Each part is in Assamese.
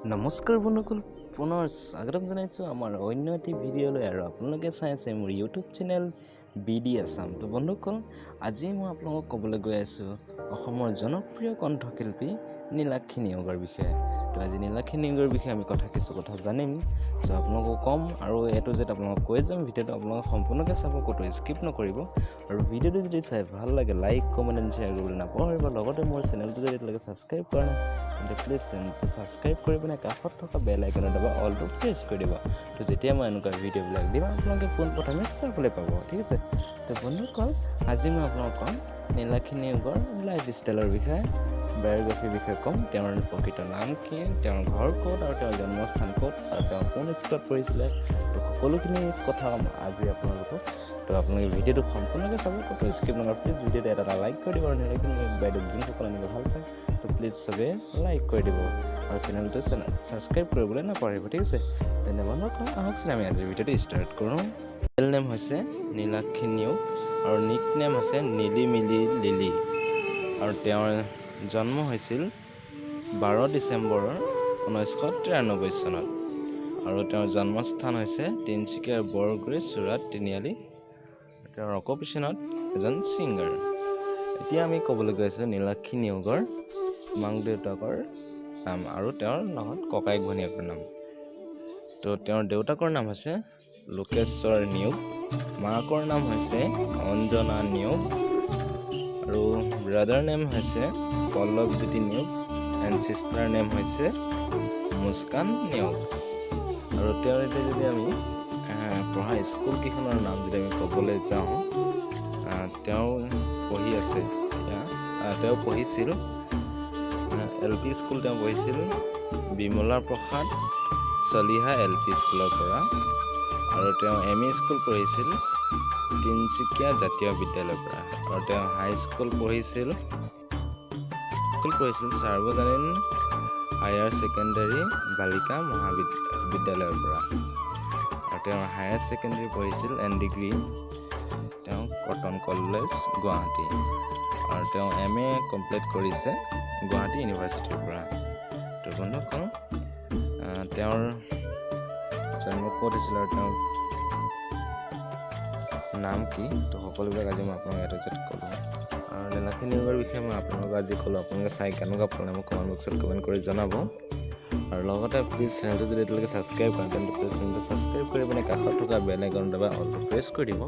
নমস্কাৰ বন্ধুসকল, পুনৰ স্বাগতম জনাইছোঁ আমাৰ অন্য এটি ভিডিঅ'লৈ। আৰু আপোনালোকে চাই আছে মোৰ ইউটিউব চেনেল BD আছাম। তো বন্ধুসকল, আজি মই আপোনালোকক ক'বলৈ গৈ আছোঁ অসমৰ জনপ্ৰিয় কণ্ঠশিল্পী নীলাক্ষী নেওগৰ বিষয়ে। তো আজি নীলাক্ষী নেওগৰ বিষয়ে আমি কিছু কথা জানিম। চ' আপোনালোকক ক'ম আৰু এইটো যে আপোনালোকক কৈ যাম, ভিডিঅ'টো আপোনালোকে সম্পূৰ্ণকৈ চাব, ক'তো স্কিপ নকৰিব। আৰু ভিডিঅ'টো যদি চাই ভাল লাগে লাইক কমেণ্ট এণ্ড শ্বেয়াৰ কৰিবলৈ নাপাহৰিব। লগতে মোৰ চেনেলটো যদি এতিয়ালৈকে ছাবস্ক্ৰাইব কৰা নাই তেন্তে প্লিজ চেনেলটো ছাবস্ক্ৰাইব কৰি পিনে কাষত থকা বেল আইকনত দবাই অলটো প্ৰেছ কৰি দিব। তো যেতিয়া মই এনেকুৱা ভিডিঅ'বিলাক দিম আপোনালোকে পোনপ্ৰথমে চাবলৈ পাব, ঠিক আছে। তো বন্ধুসকল, আজি মই আপোনালোকক ক'ম নীলাক্ষী নেওগৰ লাইফ ষ্টাইলৰ বিষয়ে, বায়োগ্ৰাফীৰ বিষয়ে ক'ম। তেওঁৰ প্ৰকৃত নাম কি, তেওঁৰ ঘৰ ক'ত, আৰু তেওঁৰ জন্মস্থান ক'ত, আৰু তেওঁ কোন স্কুলত পঢ়িছিলে। তো সকলোখিনি কথা আজি আপোনালোকক। তো আপোনালোকে ভিডিঅ'টো সম্পূৰ্ণকৈ চাব, ক'তো স্কিপ নকৰিব। প্লিজ ভিডিঅ'টো এটা লাইক কৰি দিব। আৰু নীলাক্ষী বাইদেউ যোনসকল আনিব ভাল পায় তো প্লিজ চবেই লাইক কৰি দিব আৰু চেনেলটো ছাবস্ক্ৰাইব কৰিবলৈ নাপাহৰিব, ঠিক আছে। তেনে বন্ধুসকল, আহকচোন আমি আজি ভিডিঅ'টো ষ্টাৰ্ট কৰোঁ। ৰিয়েল নেম হৈছে নীলাক্ষী নেওগ আৰু নিক নেম হৈছে নীলি মিলি লিলি। আৰু তেওঁৰ জন্ম হৈছিল 12 ডিচেম্বৰ 1993 চনত। আৰু তেওঁৰ জন্মস্থান হৈছে তিনিচুকীয়াৰ বৰগুৰি চুৰাট তিনিআলি। তেওঁৰ অকুপেশ্যনত এজন ছিংগাৰ। এতিয়া আমি ক'বলৈ গৈ আছোঁ নীলাক্ষী নেওগৰ মাক দেউতাকৰ নাম আৰু তেওঁৰ লগত ককায়েক ভনীয়েকৰ নাম। তো তেওঁৰ দেউতাকৰ নাম হৈছে লোকেশ্বৰ নেওগ, মাকৰ নাম হৈছে অঞ্জনা নেওগ, আৰু ব্ৰাদাৰ নেম হৈছে Pallavjyoti Neog and sister name হৈছে মুস্কান নেওগ। আৰু তেওঁৰ এতিয়া যদি আমি পঢ়া স্কুলকেইখনৰ নাম যদি আমি ক'বলৈ যাওঁ, তেওঁ পঢ়িছিল LP স্কুল। তেওঁ পঢ়িছিল বিমলা প্ৰসাদ চলিহা LP স্কুলৰ পৰা। আৰু তেওঁ ME স্কুল পঢ়িছিল তিনিচুকীয়া জাতীয় বিদ্যালয়ৰ পৰা। আৰু তেওঁ হাইস্কুল পঢ়িছিল সাৰ্বজনীন হায়াৰ ছেকেণ্ডাৰী বালিকা মহাবিদ্যালয়ৰ পৰা। আৰু তেওঁ হায়াৰ ছেকেণ্ডাৰী পঢ়িছিল এণ্ড ডিগ্ৰী তেওঁ কটন কলেজ গুৱাহাটী। আৰু তেওঁ MA কমপ্লিট কৰিছে গুৱাহাটী ইউনিভাৰ্চিটিৰ পৰা। তো বন্ধুসকল, তেওঁৰ জন্ম ক'ত হৈছিল আৰু তেওঁৰ নাম কি, তো সকলোবিলাক আজি মই আপোনালোকক এটা জেট ক'লোঁ। আৰু নীলাক্ষী নেওগৰ বিষয়ে মই আপোনালোকক আজি ক'লোঁ। আপোনালোকে চাই কেনেকুৱা পালে মোক কমেণ্ট বক্সত কমেণ্ট কৰি জনাব। আৰু লগতে প্লিজ চেনেলটো যদি এতিয়ালৈকে ছাবস্ক্ৰাইব কৰে তেন্তে প্লিজ চেনেলটো ছাবস্ক্ৰাইব কৰি পিনে কাষত থকা বেল আইকন দবাই অলটো প্ৰেছ কৰি দিব।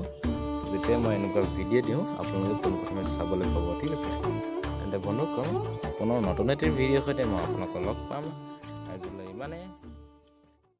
যেতিয়া মই এনেকুৱা ভিডিঅ' দিওঁ আপোনালোকে পোনপ্ৰথমে চাবলৈ পাব, ঠিক আছে। তেন্তে বন্ধুসকল, পুনৰ নতুন এটি ভিডিঅ'ৰ সৈতে মই আপোনালোকক লগ পাম। আজিলৈ ইমানে।